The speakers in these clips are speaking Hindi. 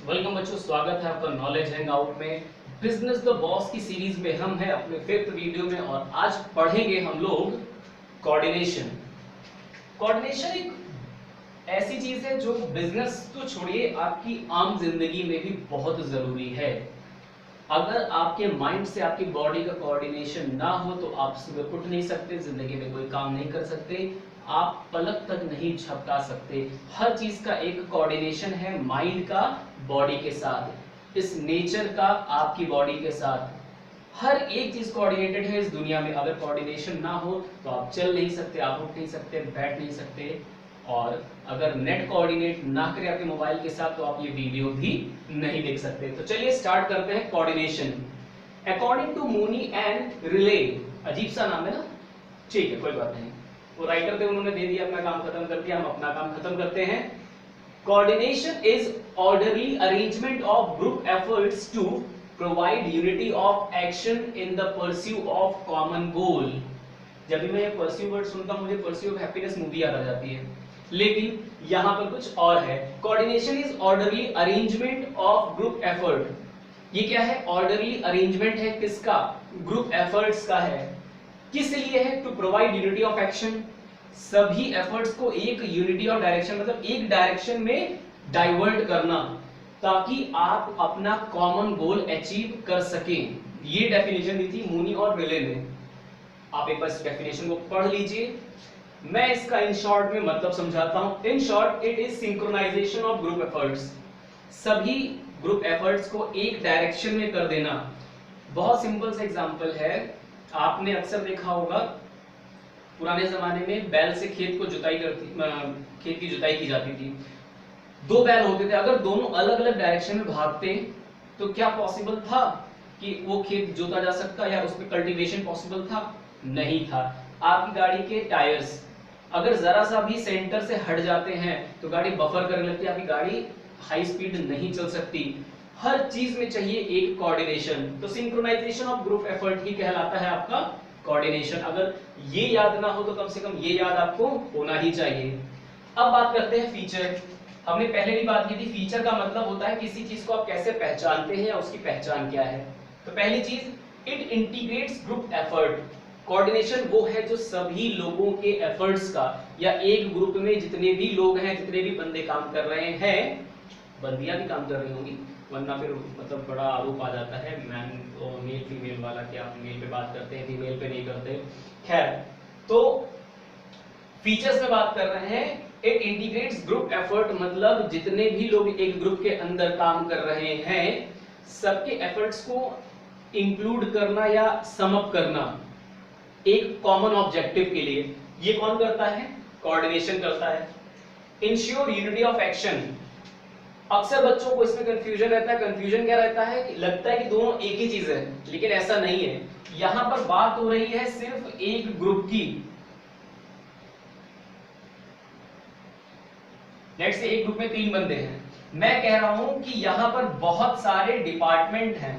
वेलकम बच्चों, स्वागत है आपका नॉलेज हैंग आउट में। बिजनेस द बॉस की सीरीज में हम हैं अपने 5th वीडियो में और आज पढ़ेंगे हम लोग कोऑर्डिनेशन। कोऑर्डिनेशन एक ऐसी चीज है जो बिजनेस तो छोड़िए आपकी आम जिंदगी में भी बहुत जरूरी है। अगर आपके माइंड से आपकी बॉडी का कोऑर्डिनेशन ना हो तो आप सुबह उठ नहीं सकते, जिंदगी में कोई काम नहीं कर सकते, आप पलक तक नहीं झपका सकते। हर चीज का एक कोऑर्डिनेशन है, माइंड का बॉडी के साथ, इस नेचर का आपकी बॉडी के साथ। हर एक चीज कोऑर्डिनेटेड है इस दुनिया में। अगर कोऑर्डिनेशन ना हो तो आप चल नहीं सकते, आप उठ नहीं सकते, बैठ नहीं सकते। और अगर नेट कोऑर्डिनेट ना करे आपके मोबाइल के साथ तो आप ये वीडियो भी नहीं देख सकते। तो चलिए स्टार्ट करते हैं coordination. According to Mooney and Reiley, अजीब सा नाम है ना, ठीक है कोई बात नहीं, वो राइटर थे, उन्होंने दे दिया, अपना काम खत्म कर दिया, हम अपना काम खत्म करते हैं। Coordination is orderly arrangement of group efforts to provide unity of action in the pursuit of common goal. जब भी मैं ये परस्यू वर्ड सुनता हूं मुझे परस्यू ऑफ हैप्पीनेस मूवी याद आ जाती है, लेकिन यहां पर कुछ और है। Coordination is orderly arrangement of group effort. ये क्या है? ऑर्डरली अरेंजमेंट है किसका? ग्रुप एफर्ट्स का है। किस लिए है? To provide unity of action, सभी एफर्ट्स को एक यूनिटी ऑफ डायरेक्शन मतलब एक डायरेक्शन में डाइवर्ट करना ताकि आप अपना कॉमन गोल अचीव कर सकें। ये डेफिनेशन दी थी मूनी और रिले ने। आप एक बार इस डेफिनेशन को पढ़ लीजिए, मैं इसका इन शॉर्ट में मतलब समझाता हूं। In short it is synchronisation of group efforts, सभी ग्रुप एफर्ट्स को एक डायरेक्शन में कर देना। बहुत सिंपल सा एग्जांपल है, आपने अक्सर देखा होगा पुराने जमाने में बैल से खेत की जुताई की जाती थी। दो बैल होते थे, अगर दोनों अलग अलग डायरेक्शन में भागते तो क्या पॉसिबल था कि वो खेत जोता जा सकता या उस पर कल्टीवेशन पॉसिबल था? नहीं था। आपकी गाड़ी के टायर्स अगर जरा सा भी सेंटर से हट जाते हैं तो गाड़ी बफर करने लगती है, आपकी गाड़ी हाई स्पीड नहीं चल सकती। हर चीज में चाहिए एक कोऑर्डिनेशन। तो सिंक्रोनाइजेशन ऑफ ग्रुप एफर्ट ही कहलाता है आपका कोऑर्डिनेशन। अगर ये याद ना हो तो कम से कम ये याद आपको होना ही चाहिए। अब बात करते हैं फीचर। हमने पहले भी बात की थी, फीचर का मतलब होता है किसी चीज को आप कैसे पहचानते हैं या उसकी पहचान क्या है। तो पहली चीज, it integrates group effort. Coordination वो है जो सभी लोगों के एफर्ट्स का, या एक ग्रुप में जितने भी लोग हैं, जितने भी बंदे काम कर रहे हैं, बंदियां भी काम कर रही होंगी वरना फिर मतलब बड़ा आरोप आ जाता है मैन और मेल फीमेल वाला, कि आप मेल पे बात करते हैं फीमेल पे नहीं करते। खैर, तो फीचर्स में बात कर रहे हैं। इट इंटीग्रेट्स ग्रुप एफर्ट मतलब जितने भी लोग एक ग्रुप के अंदर काम कर रहे हैं सबके एफर्ट्स को इंक्लूड करना या सम अप करना एक कॉमन ऑब्जेक्टिव के लिए। ये कौन करता है? कोऑर्डिनेशन करता है। Ensure unity of action. अक्सर बच्चों को इसमें कंफ्यूजन रहता है। कंफ्यूजन क्या रहता है कि लगता है कि दोनों एक ही चीज है, लेकिन ऐसा नहीं है। यहां पर बात हो रही है सिर्फ एक ग्रुप की। लेट्स से एक ग्रुप में 3 बंदे हैं, मैं कह रहा हूं कि यहां पर बहुत सारे डिपार्टमेंट हैं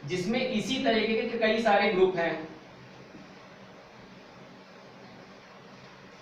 जिसमें इसी तरीके के कई सारे ग्रुप हैं।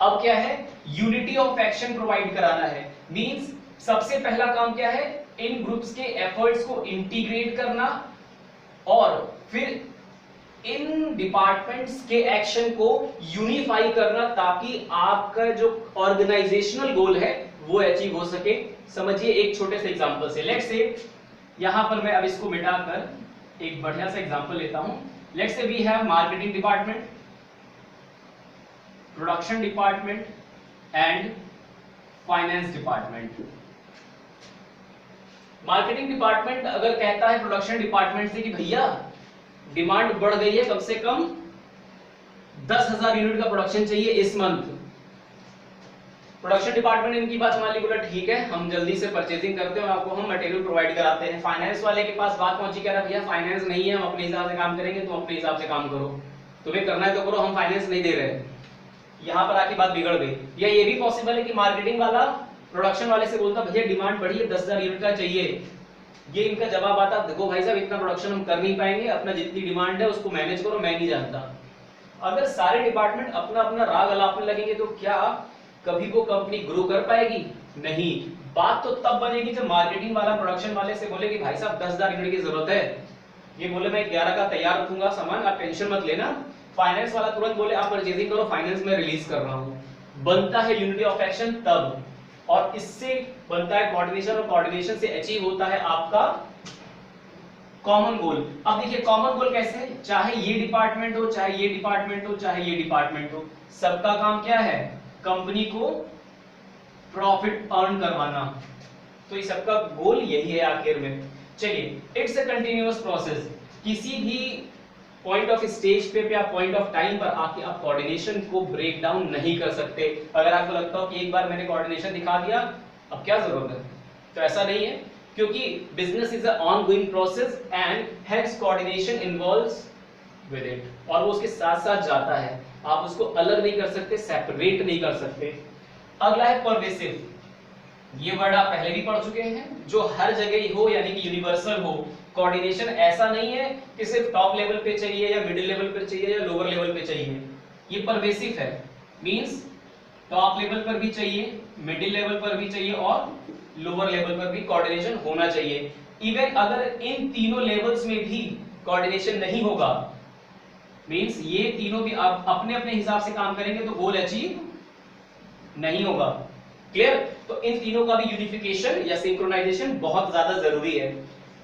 अब क्या है? यूनिटी ऑफ एक्शन प्रोवाइड कराना है। मींस सबसे पहला काम क्या है? इन ग्रुप्स के एफर्ट्स को इंटीग्रेट करना और फिर इन डिपार्टमेंट्स के एक्शन को यूनिफाई करना ताकि आपका जो ऑर्गेनाइजेशनल गोल है वो अचीव हो सके। समझिए एक छोटे से एग्जांपल से। लेट्स से यहां पर मैं अब इसको मिटाकर एक बढ़िया सा एग्जांपल लेता हूं। Let's say we have marketing department, production department and finance department. Marketing department अगर कहता है प्रोडक्शन डिपार्टमेंट से कि भैया डिमांड बढ़ गई है, कम से कम 10,000 यूनिट का प्रोडक्शन चाहिए इस मंथ। प्रोडक्शन डिपार्टमेंट इनकी बात मान ली, बोला ठीक है हम जल्दी से परचेजिंग करते हैं और आपको हम मटेरियल प्रोवाइड कराते हैं। फाइनेंस वाले के पास बात पहुंची, कह रहा भैया फाइनेंस नहीं है, हम अपने हिसाब से काम करेंगे, तुम अपने हिसाब से काम करो, तुम्हें करना है तो करो, हम फाइनेंस नहीं दे रहे। यहां पर आके बात बिगड़ गई। या ये भी पॉसिबल है कि मार्केटिंग वाला प्रोडक्शन वाले से बोलता भैया डिमांड बढ़ी है, 10,000 यूनिट का चाहिए। ये इनका जवाब आता, देखो भाई साहब इतना प्रोडक्शन हम कर नहीं पाएंगे, अपना जितनी डिमांड है उसको मैनेज करो, मैं नहीं जानता। अगर सारे डिपार्टमेंट अपना अपना राग अलापने लगेंगे तो क्या कभी वो कंपनी ग्रो कर पाएगी? नहीं। बात तो तब बनेगी जब मार्केटिंग वाला प्रोडक्शन वाले से बोले कि भाई साहब 10,000 यूनिट की जरूरत है, ये बोले मैं 11 का तैयार रखूंगा सामान, आप टेंशन मत लेना। फाइनेंस वाला तुरंत बोले आप परचेजिंग करो, फाइनेंस में रिलीज कर रहा हूं। बनता है यूनिटी ऑफ एक्शन तब, और इससे बनता है कोऑर्डिनेशन, और कोऑर्डिनेशन से अचीव होता है आपका कॉमन गोल। अब देखिए कॉमन गोल कैसे है, चाहे ये डिपार्टमेंट हो, चाहे ये डिपार्टमेंट हो, चाहे ये डिपार्टमेंट हो, सबका काम क्या है? कंपनी को प्रॉफिट अर्न करवाना। तो ये सबका गोल यही है आखिर में। चलिए, इट्स अ कंटिन्यूअस प्रोसेस। किसी भी पॉइंट ऑफ स्टेज पे या पॉइंट ऑफ टाइम पर आके आप कोऑर्डिनेशन को ब्रेक डाउन नहीं कर सकते। अगर आपको लगता हो कि एक बार मैंने कोऑर्डिनेशन दिखा दिया, अब क्या जरूरत है, तो ऐसा नहीं है, क्योंकि business is a ongoing process and hence coordination involves with it, और वो उसके साथ साथ जाता है। आप उसको अलग नहीं कर सकते, सेपरेट नहीं कर सकते। अगला है परवेसिव। ये वर्ड आप पहले भी पढ़ चुके हैं, जो हर जगह ही हो, यानी कि यूनिवर्सल हो। कोऑर्डिनेशन ऐसा नहीं है कि सिर्फ टॉप लेवल पे चाहिए या मिडिल लेवल पे चाहिए या लोअर लेवल पे चाहिए। ये परवेसिव है, मींस टॉप लेवल पर भी चाहिए, मिडिल लेवल पर भी चाहिए और लोअर लेवल पर भी कोऑर्डिनेशन होना चाहिए। इवन अगर इन तीनों लेवल्स में भी कोऑर्डिनेशन नहीं होगा, मींस ये तीनों भी आप अपने अपने हिसाब से काम करेंगे तो गोल अचीव नहीं होगा। क्लियर? तो इन तीनों का भी यूनिफिकेशन या सिंक्रोनाइजेशन बहुत ज्यादा जरूरी है।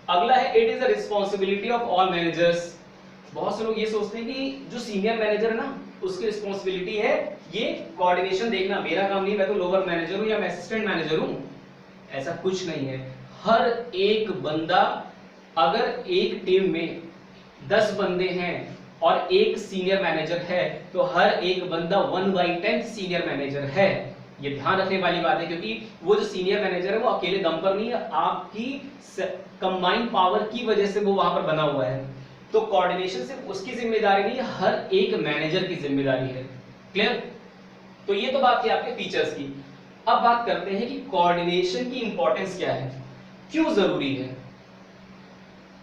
अगला है it is a responsibility of all managers. बहुत से लोग ये सोचते हैं कि जो सीनियर मैनेजर है ना, उसकी रिस्पांसिबिलिटी है ये कोऑर्डिनेशन देखना, मेरा काम नहीं, मैं तो लोअर मैनेजर हूं या मैं असिस्टेंट मैनेजर हूं। ऐसा कुछ नहीं है। हर एक बंदा, अगर एक टीम में 10 बंदे हैं और एक सीनियर मैनेजर है, तो हर एक बंदा 1/10 सीनियर मैनेजर है। ये ध्यान रखने वाली बात है, क्योंकि वो जो सीनियर मैनेजर है वो अकेले दम पर नहीं है, आपकी कंबाइंड पावर की वजह से वो वहां पर बना हुआ है। तो कोऑर्डिनेशन सिर्फ उसकी जिम्मेदारी नहीं है, हर एक मैनेजर की जिम्मेदारी है। क्लियर? तो ये तो बात थी आपके फीचर्स की। अब बात करते हैं कि कोऑर्डिनेशन की इंपॉर्टेंस क्या है, क्यों जरूरी है।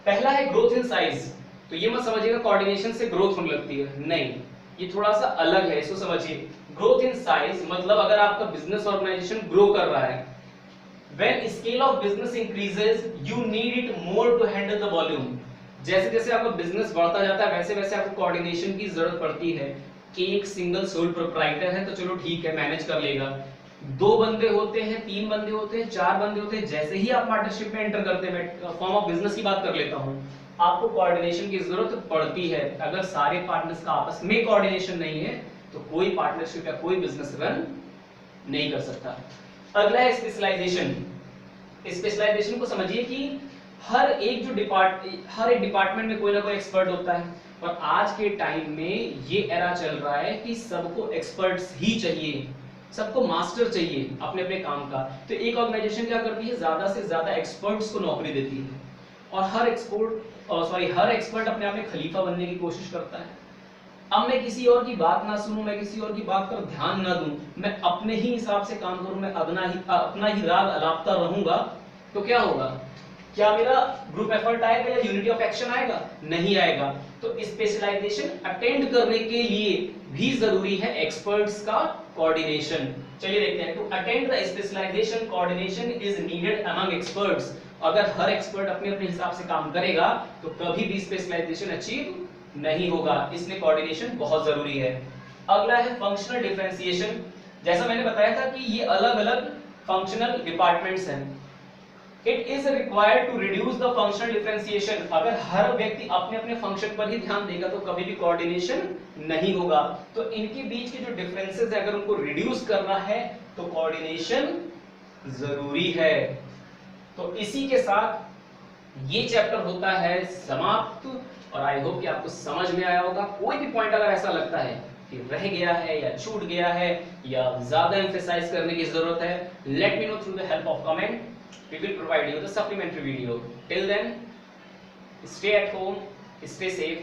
पहला है ग्रोथ इन साइज। तो ये मत समझिएगा कोऑर्डिनेशन से ग्रोथ होने लगती है, नहीं, ये थोड़ा सा अलग है, इसको समझिए। ग्रोथ इन साइज मतलब अगर आपका बिजनेस ऑर्गेनाइजेशन ग्रो कर रहा है, when scale of business increases you need it more to handle the volume। जैसे जैसे आपका बिजनेस बढ़ता जाता है वैसे वैसे आपको कोऑर्डिनेशन की जरूरत पड़ती है। एक सिंगल सोल प्रोप्राइटर है तो चलो ठीक है, मैनेज कर लेगा। 2 बंदे होते हैं, 3 बंदे होते हैं, 4 बंदे होते हैं, जैसे ही आप पार्टनरशिप में एंटर करते हैं, फॉर्म ऑफ बिजनेस की बात कर लेता हूं, आपको कोऑर्डिनेशन की जरूरत पड़ती है। अगर सारे पार्टनर्स का आपस में कोऑर्डिनेशन नहीं है तो कोई पार्टनरशिप या कोई बिजनेस रन नहीं कर सकता। अगला है स्पेशलाइजेशन। स्पेशलाइजेशन को समझिए कि हर एक डिपार्टमेंट में कोई ना कोई एक्सपर्ट होता है, और आज के टाइम में ये एरा चल रहा है कि सबको एक्सपर्ट्स ही चाहिए, सबको मास्टर चाहिए अपने अपने काम का। तो एक ऑर्गेनाइजेशन क्या करती है, ज्यादा से ज्यादा एक्सपर्ट्स को नौकरी देती है, और हर एक्सपर्ट अपने आप में खलीफा बनने की कोशिश करता है। अब मैं किसी और की बात ना सुनूं, मैं किसी और की बात पर ध्यान ना दूं, मैं अपने ही हिसाब से काम करूं, मैं अपना ही राग अलापता रहूंगा, तो क्या होगा? क्या मेरा ग्रुप एफर्ट आएगा या यूनिटी ऑफ एक्शन आएगा? नहीं आएगा। तो स्पेशलाइजेशन अटेंड करने के लिए भी जरूरी है एक्सपर्ट्स का कोऑर्डिनेशन। चलिए देखते हैं। To attend the specialisation coordination is needed among experts. अगर हर एक्सपर्ट अपने अपने हिसाब से काम करेगा तो कभी भी स्पेशलाइजेशन अचीव नहीं होगा, इसलिए कोऑर्डिनेशन बहुत जरूरी है। अगला है फंक्शनल डिफरेंशिएशन। जैसा मैंने बताया था कि ये अलग अलग फंक्शनल डिपार्टमेंट्स हैं। It is required to reduce the functional differentiation. अगर हर व्यक्ति अपने अपने फंक्शन पर ही ध्यान देगा तो कभी भी कोऑर्डिनेशन नहीं होगा। तो इनके बीच के जो डिफरेंसेस है अगर उनको रिड्यूस करना है तो कोऑर्डिनेशन जरूरी है। तो इसी के साथ ये चैप्टर होता है समाप्त, और आई होप कि आपको समझ में आया होगा। कोई भी पॉइंट अगर ऐसा लगता है कि रह गया है या छूट गया है या ज्यादा एम्फेसाइज करने की जरूरत है, let me know through the help of comment. We will provide you the supplementary video. Till then, stay at home, stay safe,